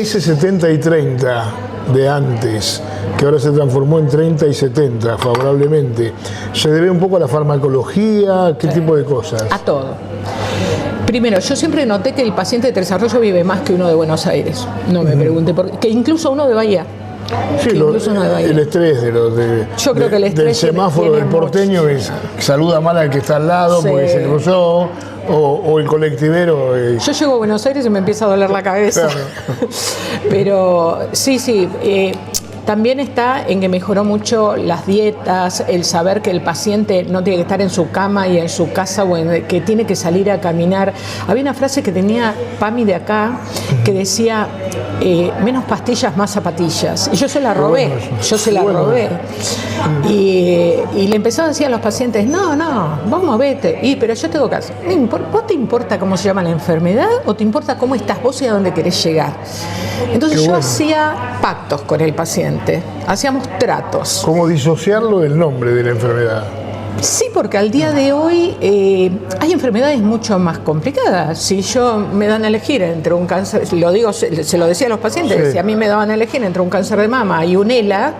ese 70 y 30 de antes, que ahora se transformó en 30 y 70 favorablemente, ¿se debe un poco a la farmacología? ¿Qué tipo de cosas? A todo. Primero, yo siempre noté que el paciente de Tres Arroyos vive más que uno de Buenos Aires. No me pregunte por qué. Que incluso uno de Bahía. Sí, el estrés yo creo que el estrés del semáforo del porteño mucho. Que saluda mal al que está al lado sí. Porque se cruzó, o el colectivero. Yo llego a Buenos Aires y me empieza a doler la cabeza. Claro. Pero sí. También está en que mejoró mucho las dietas, el saber que el paciente no tiene que estar en su cama y en su casa, que tiene que salir a caminar. Había una frase que tenía Pami de acá que decía, menos pastillas, más zapatillas. Y yo se la robé, Y le empezaba a decir a los pacientes, no, vamos, vete. Pero yo tengo caso. ¿Vos te importa cómo se llama la enfermedad o te importa cómo estás vos y a dónde querés llegar? Entonces yo hacía pactos con el paciente, hacíamos tratos. ¿Cómo disociarlo del nombre de la enfermedad? Sí, porque al día de hoy hay enfermedades mucho más complicadas. Si yo me dan a elegir entre un cáncer, se lo decía a los pacientes, sí. Si a mí me daban a elegir entre un cáncer de mama y un ELA,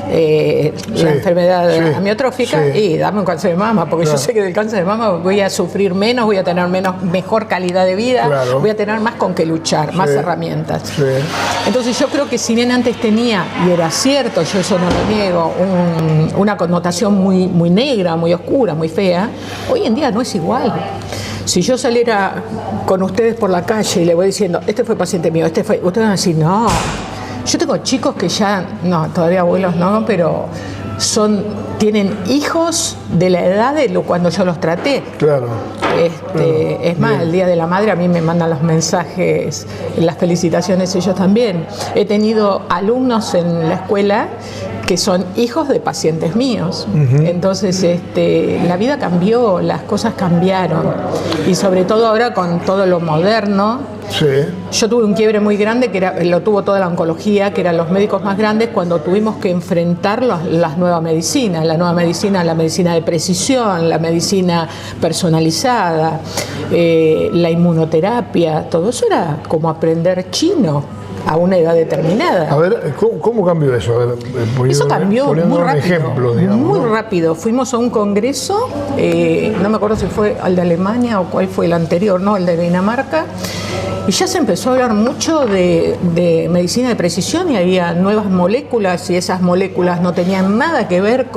la enfermedad amiotrófica, y dame un cáncer de mama, porque yo sé que del cáncer de mama voy a sufrir menos, voy a tener mejor calidad de vida, voy a tener más con qué luchar, más herramientas. Sí. Entonces yo creo que si bien antes tenía, y era cierto, yo eso no lo niego, una connotación muy negra, muy oscura, muy fea, hoy en día no es igual. Si yo saliera con ustedes por la calle y le voy diciendo, este fue paciente mío, ustedes van a decir, no. Yo tengo chicos que ya, todavía abuelos no, pero tienen hijos de la edad de cuando yo los traté. Claro. Es más, el Día de la Madre a mí me mandan los mensajes, las felicitaciones ellos también. He tenido alumnos en la escuela que son hijos de pacientes míos. Entonces la vida cambió, las cosas cambiaron. Y sobre todo ahora con todo lo moderno. Sí. Yo tuve un quiebre muy grande, lo tuvo toda la oncología, que eran los médicos más grandes, cuando tuvimos que enfrentar las nuevas medicinas, la medicina de precisión, la medicina personalizada, la inmunoterapia, todo eso era como aprender chino a una edad determinada. A ver, ¿cómo cambió eso? A ver, eso cambió muy rápido. Ejemplo, digamos, muy rápido. Fuimos a un congreso, no me acuerdo si fue el de Alemania o cuál fue el anterior, el de Dinamarca, y ya se empezó a hablar mucho de medicina de precisión y había nuevas moléculas y esas moléculas no tenían nada que ver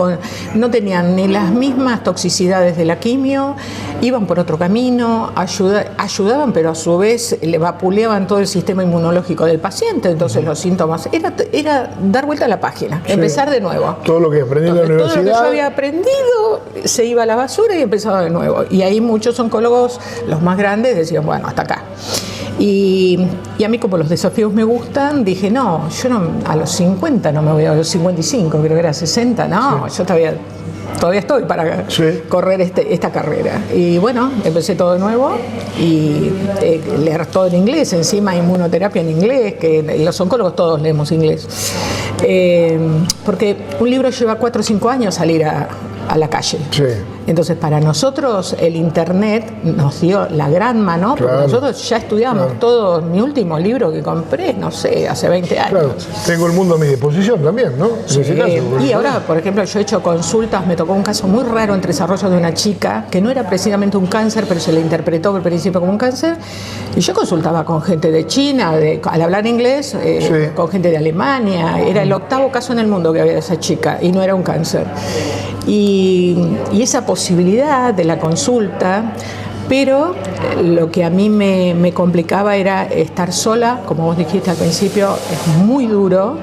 no tenían ni las mismas toxicidades de la quimio, iban por otro camino, ayudaban, pero a su vez le vapuleaban todo el sistema inmunológico del paciente, entonces los síntomas, era dar vuelta a la página, empezar de nuevo. Todo lo que aprendí en la universidad. Todo lo que yo había aprendido se iba a la basura y empezaba de nuevo. Y ahí muchos oncólogos, los más grandes, decían, bueno, hasta acá. Y a mí, como los desafíos me gustan, dije, yo a los 50 no me voy, a los 55, creo que era 60, yo todavía estoy para correr esta carrera. Y bueno, empecé todo de nuevo y leer todo en inglés, encima inmunoterapia en inglés, que los oncólogos todos leemos inglés. Porque un libro lleva 4 o 5 años salir a la calle. Sí. Entonces, para nosotros el internet nos dio la gran mano, porque nosotros ya estudiamos todo. Mi último libro que compré, hace 20 años. Claro, tengo el mundo a mi disposición también, ¿no? Sí. Y ahora, por ejemplo, yo he hecho consultas, me tocó un caso muy raro en Tres Arroyos de una chica que no era precisamente un cáncer, pero se le interpretó al principio como un cáncer, y yo consultaba con gente de China, al hablar inglés, con gente de Alemania. Era el 8º caso en el mundo que había de esa chica, y no era un cáncer. Y esa posibilidad de la consulta, pero lo que a mí me complicaba era estar sola, como vos dijiste al principio, es muy duro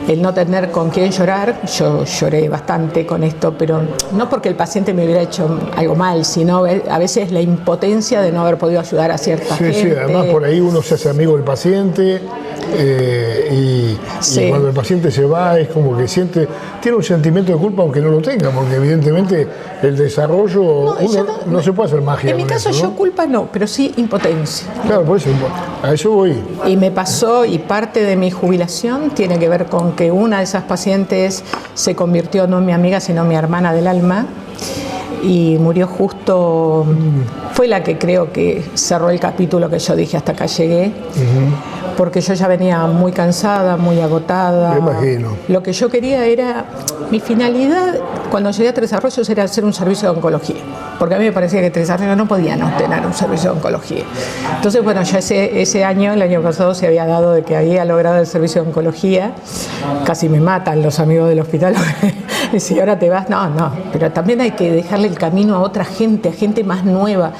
el no tener con quién llorar. Yo lloré bastante con esto, pero no porque el paciente me hubiera hecho algo mal, sino a veces la impotencia de no haber podido ayudar a cierta gente. Sí, además por ahí uno se hace amigo del paciente y cuando el paciente se va es como que tiene un sentimiento de culpa aunque no lo tenga, porque evidentemente el desarrollo no se puede hacer magia. En mi caso yo culpa no, pero sí impotencia. Claro, por eso, a eso voy. Y me pasó, y parte de mi jubilación tiene que ver con que una de esas pacientes se convirtió no en mi amiga, sino en mi hermana del alma, y murió justo, fue la que creo que cerró el capítulo que yo dije hasta acá llegué, porque yo ya venía muy cansada, muy agotada. Me imagino. Lo que yo quería era, mi finalidad cuando llegué a Tres Arroyos era hacer un servicio de oncología, porque a mí me parecía que Tres Arroyos no podía no tener un servicio de oncología. Entonces, bueno, ya ese año, el año pasado, se había dado de que había logrado el servicio de oncología. Casi me matan los amigos del hospital. Y si ahora te vas, no, pero también hay que dejarle el camino a otra gente, a gente más nueva.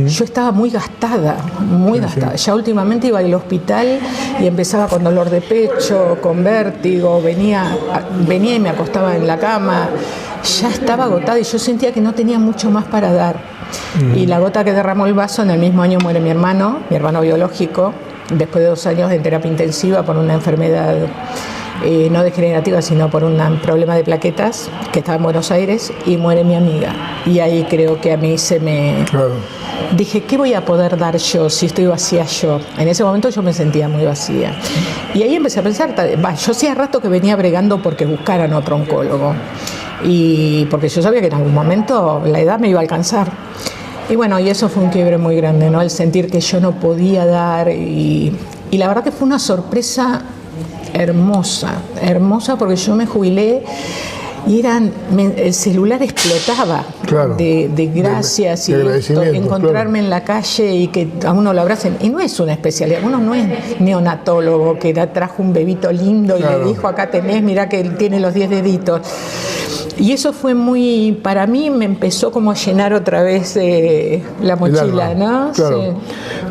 Yo estaba muy gastada, muy gastada. Ya últimamente iba al hospital y empezaba con dolor de pecho, con vértigo, venía y me acostaba en la cama. Ya estaba agotada y yo sentía que no tenía mucho más para dar. Y la gota que derramó el vaso, en el mismo año muere mi hermano biológico, después de 2 años en terapia intensiva por una enfermedad no degenerativa, sino por un problema de plaquetas, que estaba en Buenos Aires, y muere mi amiga. Y ahí creo que a mí se me... Claro. Dije, ¿qué voy a poder dar yo si estoy vacía yo? En ese momento yo me sentía muy vacía. Y ahí empecé a pensar, yo hacía rato que venía bregando porque buscaran otro oncólogo. Y porque yo sabía que en algún momento la edad me iba a alcanzar. Y bueno, y eso fue un quiebre muy grande, ¿no? El sentir que yo no podía dar. Y la verdad que fue una sorpresa hermosa, porque yo me jubilé y el celular explotaba, claro, de gracias y esto, encontrarme, claro, en la calle y que a uno lo abracen. Y no es una especialidad, uno no es neonatólogo que trajo un bebito lindo, claro, y le dijo, acá tenés, mirá que él tiene los 10 deditos. Y eso fue para mí me empezó como a llenar otra vez la mochila, ¿no? Claro.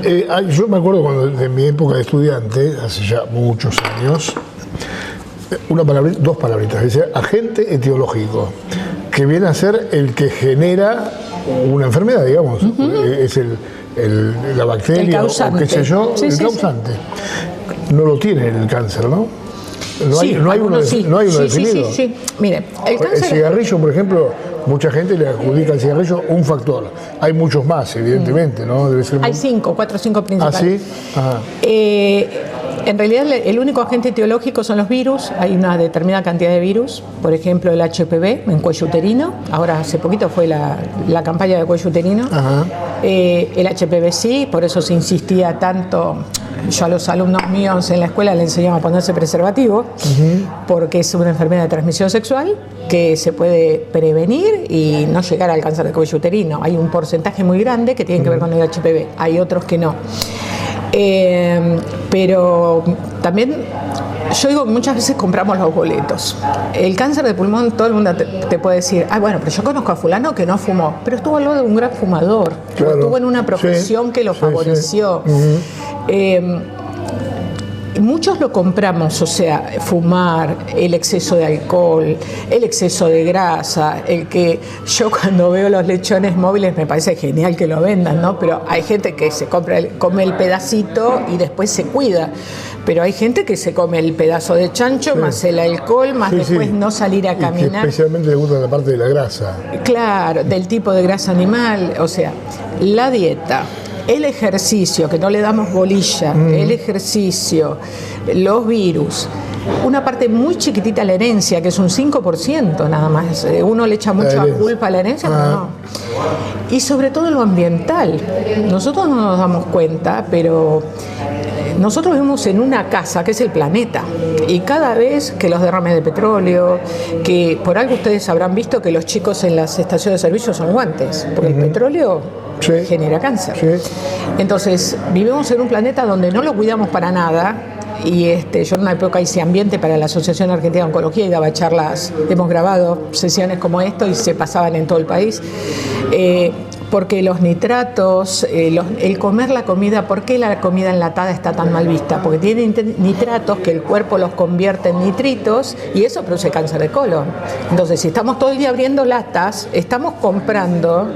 Sí. Yo me acuerdo cuando de mi época de estudiante, hace ya muchos años, dos palabritas, decía agente etiológico, que viene a ser el que genera una enfermedad, digamos, es la bacteria, el causante, o qué sé yo, el causante. No lo tiene el cáncer, ¿no? No hay uno definido. Sí. Mire, el cigarrillo, por ejemplo, mucha gente le adjudica al cigarrillo un factor. Hay muchos más, evidentemente, ¿no? Debe ser hay 4 o 5 principales. ¿Ah, sí? Ajá. En realidad, el único agente etiológico son los virus. Hay una determinada cantidad de virus. Por ejemplo, el HPV en cuello uterino. Ahora, hace poquito fue la campaña de cuello uterino. Ajá. El HPV sí, por eso se insistía tanto. Yo a los alumnos míos en la escuela les enseñaba a ponerse preservativo, porque es una enfermedad de transmisión sexual que se puede prevenir y no llegar al cáncer de cuello uterino. Hay un porcentaje muy grande que tiene que ver con el HPV, hay otros que no. Pero también yo digo que muchas veces compramos los boletos. El cáncer de pulmón, todo el mundo te puede decir, bueno, pero yo conozco a fulano que no fumó, pero estuvo al lado de un gran fumador, claro, estuvo en una profesión que lo favoreció. Muchos lo compramos, o sea, fumar, el exceso de alcohol, el exceso de grasa, el que yo cuando veo los lechones móviles me parece genial que lo vendan, ¿no? Pero hay gente que come el pedacito y después se cuida. Pero hay gente que se come el pedazo de chancho, más el alcohol, más después no salir a caminar. Y especialmente le gusta la parte de la grasa. Claro, del tipo de grasa animal, o sea, la dieta. El ejercicio, que no le damos bolilla, el ejercicio, los virus, una parte muy chiquitita la herencia, que es un 5% nada más. Uno le echa mucha culpa a la herencia, pero no. Y sobre todo lo ambiental. Nosotros no nos damos cuenta, pero nosotros vivimos en una casa que es el planeta, y cada vez que los derrames de petróleo, que por algo ustedes habrán visto que los chicos en las estaciones de servicio son guantes, porque el petróleo genera cáncer. Sí. Entonces, vivimos en un planeta donde no lo cuidamos para nada. Y yo en una época hice ambiente para la Asociación Argentina de Oncología y daba charlas, hemos grabado sesiones como esto y se pasaban en todo el país. Porque los nitratos, el comer la comida, ¿por qué la comida enlatada está tan mal vista? Porque tiene nitratos que el cuerpo los convierte en nitritos y eso produce cáncer de colon. Entonces, si estamos todo el día abriendo latas, estamos comprando,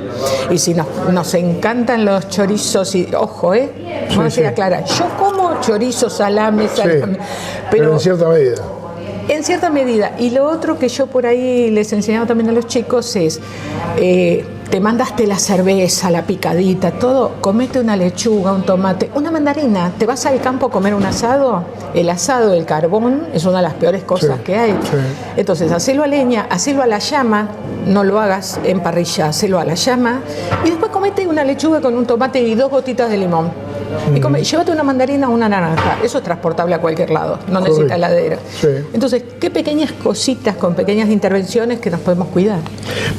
y si nos encantan los chorizos, y ojo, vamos a aclarar, yo como chorizo, salame, pero en cierta medida. En cierta medida. Y lo otro que yo por ahí les enseñaba también a los chicos es, te mandaste la cerveza, la picadita, todo, comete una lechuga, un tomate, una mandarina. ¿Te vas al campo a comer un asado? El asado, el carbón, es una de las peores cosas que hay. Sí. Entonces, hacelo a leña, hacelo a la llama, no lo hagas en parrilla, hacelo a la llama, y después comete una lechuga con un tomate y 2 gotitas de limón. Y llévate una mandarina o una naranja. Eso es transportable a cualquier lado, no necesita heladera. Sí. Entonces, qué pequeñas cositas con pequeñas intervenciones que nos podemos cuidar.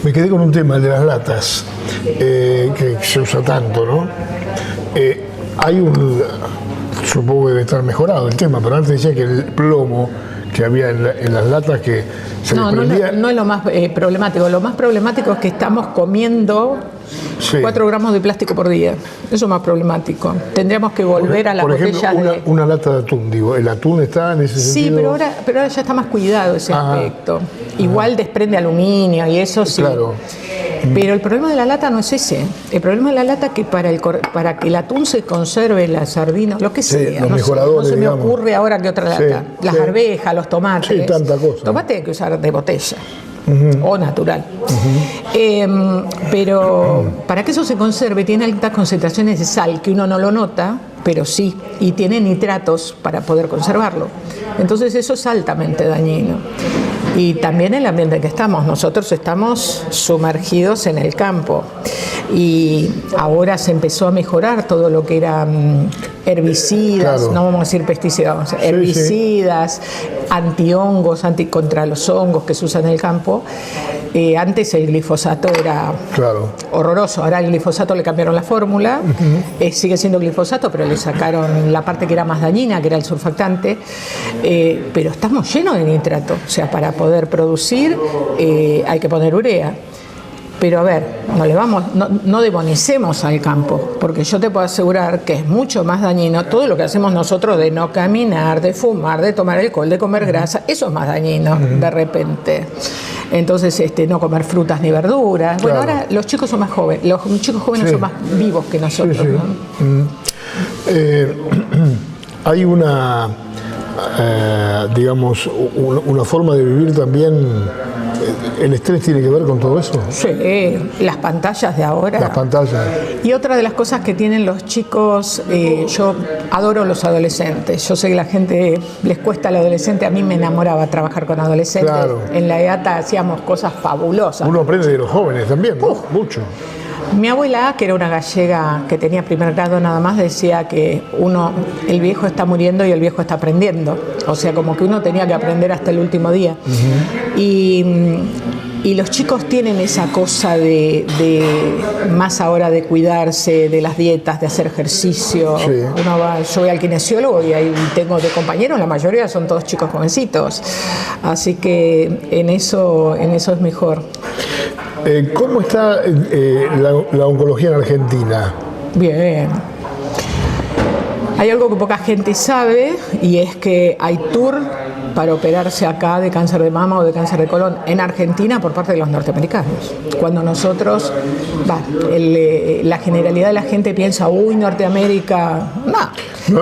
Me quedé con un tema, el de las latas, que se usa tanto, ¿no? Supongo que debe estar mejorado el tema, pero antes decía que el plomo que había en las latas que se desprendía... No es lo más problemático. Lo más problemático es que estamos comiendo 4 gramos de plástico por día. Eso es más problemático. Tendríamos que volver a las botellas una lata de atún, digo. ¿El atún está en ese sentido? Sí, pero ahora ya está más cuidado ese aspecto. Igual desprende aluminio y eso sí. Claro. Pero el problema de la lata no es ese. El problema de la lata es que para que el atún se conserve, la sardina, lo que sea, los no mejoradores, se me ocurre ahora que otra lata. Las arvejas, los tomates. Sí, tanta cosa. Tomate hay que usar de botella. O natural. Pero para que eso se conserve tiene altas concentraciones de sal que uno no lo nota, pero sí, y tiene nitratos para poder conservarlo. Entonces eso es altamente dañino. Y también el ambiente en que estamos. Nosotros estamos sumergidos en el campo y ahora se empezó a mejorar todo lo que era herbicidas, no vamos a decir pesticidas, herbicidas, antihongos, contra los hongos que se usan en el campo. Antes el glifosato era horroroso, ahora el glifosato le cambiaron la fórmula, sigue siendo glifosato, pero le sacaron la parte que era más dañina, que era el surfactante, pero estamos llenos de nitrato, o sea, para poder producir hay que poner urea. Pero a ver, no demonicemos al campo, porque yo te puedo asegurar que es mucho más dañino todo lo que hacemos nosotros de no caminar, de fumar, de tomar alcohol, de comer grasa, eso es más dañino de repente. Entonces, no comer frutas ni verduras. Bueno, ahora los chicos son más jóvenes, los chicos jóvenes son más vivos que nosotros, ¿no? Hay digamos, una forma de vivir también. ¿El estrés tiene que ver con todo eso? Sí, las pantallas de ahora. Las pantallas. Y otra de las cosas que tienen los chicos, yo adoro los adolescentes. Yo sé que a la gente les cuesta al adolescente, a mí me enamoraba trabajar con adolescentes. Claro. En la EATA hacíamos cosas fabulosas. Uno aprende de los jóvenes también, ¿no? Mucho. Mi abuela, que era una gallega que tenía primer grado nada más, decía que el viejo está muriendo y el viejo está aprendiendo. O sea, como que uno tenía que aprender hasta el último día. Y los chicos tienen esa cosa de más ahora de cuidarse, de las dietas, de hacer ejercicio. Yo voy al kinesiólogo y ahí tengo de compañeros, la mayoría son todos chicos jovencitos. Así que en eso es mejor. ¿Cómo está la oncología en Argentina? Bien. Hay algo que poca gente sabe y es que hay tour para operarse acá de cáncer de mama o de cáncer de colon en Argentina por parte de los norteamericanos. Cuando nosotros, la generalidad de la gente piensa, uy, Norteamérica, no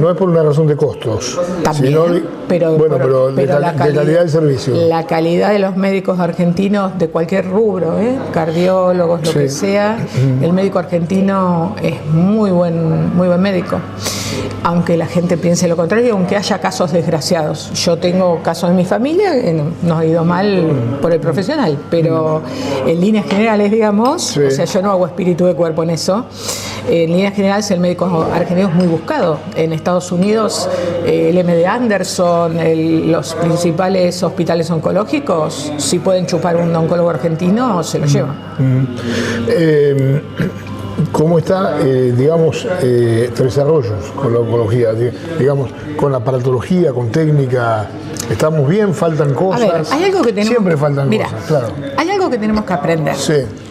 es por una razón de costos, también, sino pero de calidad del servicio. La calidad de los médicos argentinos de cualquier rubro, cardiólogos, lo que sea, el médico argentino es muy buen médico. Aunque la gente piense lo contrario, aunque haya casos desgraciados. Yo tengo casos en mi familia que nos ha ido mal por el profesional, pero en líneas generales, digamos, o sea, yo no hago espíritu de cuerpo en eso. En líneas generales, el médico argentino es muy buscado. En Estados Unidos, el MD Anderson, los principales hospitales oncológicos, si pueden chupar un oncólogo argentino, se lo llevan. ¿Cómo está, digamos, Tres Arroyos con la oncología? Digamos, con la aparatología, con técnica, ¿estamos bien? ¿Faltan cosas? A ver, hay algo que tenemos, siempre faltan cosas, claro. Hay algo que tenemos que aprender.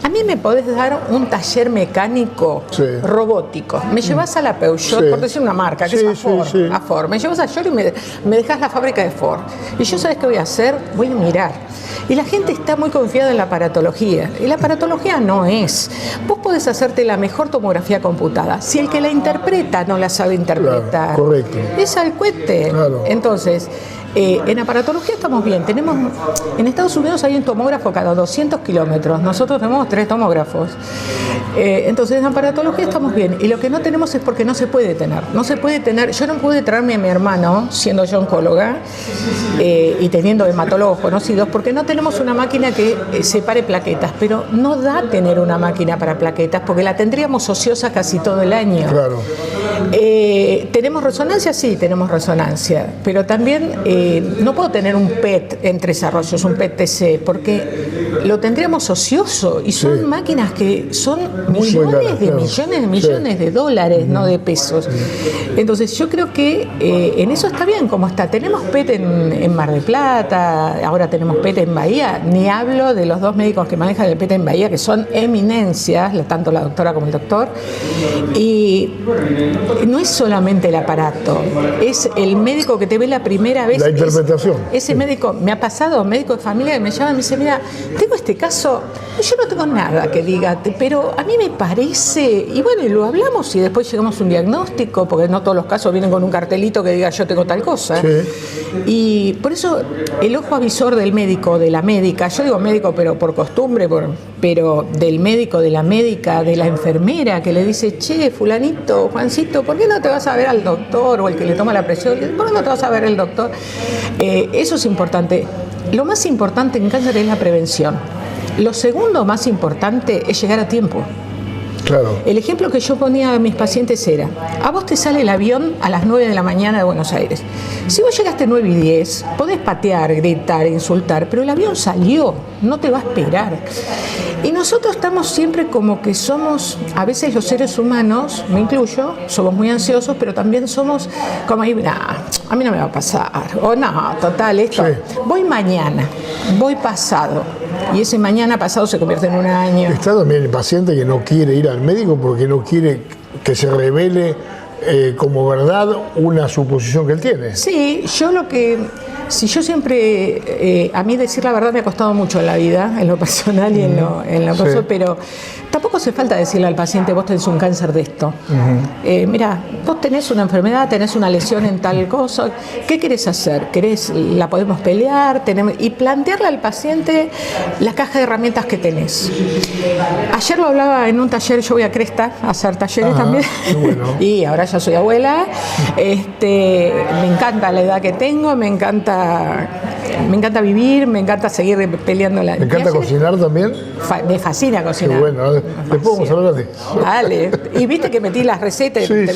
A mí me podés dar un taller mecánico robótico. Me llevas a la Peugeot, por decir una marca, que es a Ford. Me llevas a Ford y me dejas la fábrica de Ford. Y yo, ¿sabes qué voy a hacer? Voy a mirar. Y la gente está muy confiada en la aparatología. Y la aparatología no es. Vos podés hacerte la mejor tomografía computada. Si el que la interpreta no la sabe interpretar, correcto, es al cohete. Entonces, en aparatología estamos bien. En Estados Unidos hay un tomógrafo cada 200 kilómetros. Nosotros tenemos 3 tomógrafos. Entonces, en aparatología estamos bien. Y lo que no tenemos es porque no se puede tener. No se puede tener. Yo no pude traerme a mi hermano, siendo yo oncóloga, y teniendo hematólogos conocidos, porque no tenemos una máquina que separe plaquetas. Pero no da tener una máquina para plaquetas, porque la tendríamos ociosa casi todo el año. ¿Tenemos resonancia? Sí, tenemos resonancia, pero también no puedo tener un PET en Tres Arroyos, un PET-TC, porque lo tendríamos ocioso y son máquinas que son millones de dólares, no de pesos. Entonces yo creo que en eso está bien como está. Tenemos PET en Mar del Plata, ahora tenemos PET en Bahía, ni hablo de los dos médicos que manejan el PET en Bahía, que son eminencias, tanto la doctora como el doctor, y no es solamente el aparato, es el médico que te ve la primera vez. La interpretación. Ese médico, me ha pasado, médico de familia que me llama y me dice, mira, tengo este caso, yo no tengo nada que diga, pero a mí me parece, y bueno, y lo hablamos y después llegamos a un diagnóstico, porque no todos los casos vienen con un cartelito que diga yo tengo tal cosa. Sí. Y por eso el ojo avisor del médico, de la médica, yo digo médico pero por costumbre, pero del médico, de la médica, de la enfermera que le dice, che, fulanito, Juancito, ¿por qué no te vas a ver al doctor? O el que le toma la presión, ¿por qué no te vas a ver al doctor? Eso es importante. Lo más importante en cáncer es la prevención. Lo segundo más importante es llegar a tiempo. Claro. El ejemplo que yo ponía a mis pacientes era, a vos te sale el avión a las 9 de la mañana de Buenos Aires. Si vos llegaste 9 y 10, podés patear, gritar, insultar, pero el avión salió, no te va a esperar. Y nosotros estamos siempre como que somos, a veces los seres humanos, me incluyo, somos muy ansiosos, pero también somos como, nah, a mí no me va a pasar, o no, total, esto, sí. Voy mañana, voy pasado, y ese mañana pasado se convierte en un año. Está también el paciente que no quiere ir al médico porque no quiere que se revele como verdad una suposición que él tiene. Sí, yo siempre, a mí decir la verdad me ha costado mucho en la vida, en lo personal y en lo personal, pero tampoco hace falta decirle al paciente, vos tenés un cáncer de esto. Mira, vos tenés una enfermedad, tenés una lesión en tal cosa, ¿qué querés hacer? ¿La podemos pelear? Y plantearle al paciente la caja de herramientas que tenés. Ayer lo hablaba en un taller, yo voy a Cresta a hacer talleres también, bueno. Y ahora ya soy abuela, me encanta la edad que tengo, me encanta vivir, me encanta seguir peleando la... ¿Me encanta cocinar también? Me fascina cocinar. Qué bueno, después vamos a hablar de eso. Dale, y viste que metí las recetas. Sí.